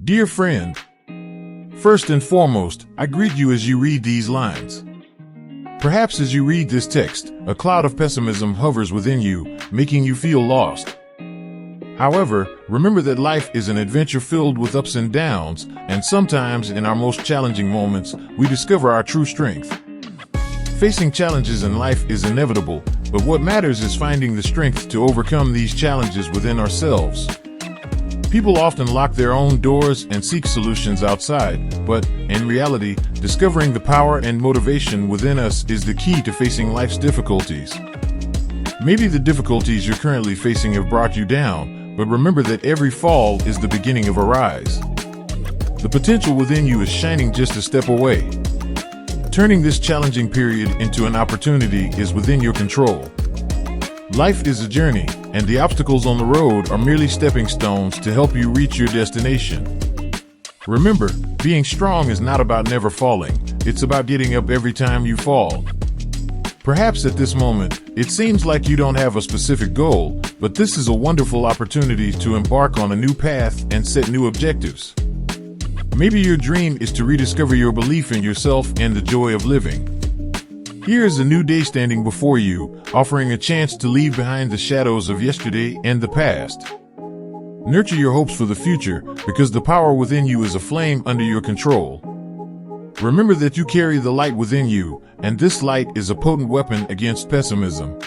Dear friend, first and foremost, I greet you as you read these lines. Perhaps as you read this text, a cloud of pessimism hovers within you, making you feel lost. However, remember that life is an adventure filled with ups and downs, and sometimes in our most challenging moments, we discover our true strength. Facing challenges in life is inevitable, but what matters is finding the strength to overcome these challenges within ourselves. People often lock their own doors and seek solutions outside, but, in reality, discovering the power and motivation within us is the key to facing life's difficulties. Maybe the difficulties you're currently facing have brought you down, but remember that every fall is the beginning of a rise. The potential within you is shining just a step away. Turning this challenging period into an opportunity is within your control. Life is a journey, and the obstacles on the road are merely stepping stones to help you reach your destination. Remember, being strong is not about never falling, it's about getting up every time you fall. Perhaps at this moment, it seems like you don't have a specific goal, but this is a wonderful opportunity to embark on a new path and set new objectives. Maybe your dream is to rediscover your belief in yourself and the joy of living. Here is a new day standing before you, offering a chance to leave behind the shadows of yesterday and the past. Nurture your hopes for the future, because the power within you is a flame under your control. Remember that you carry the light within you, and this light is a potent weapon against pessimism.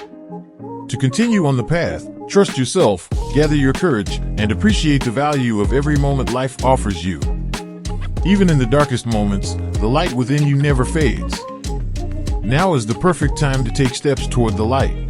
To continue on the path, trust yourself, gather your courage, and appreciate the value of every moment life offers you. Even in the darkest moments, the light within you never fades. Now is the perfect time to take steps toward the light.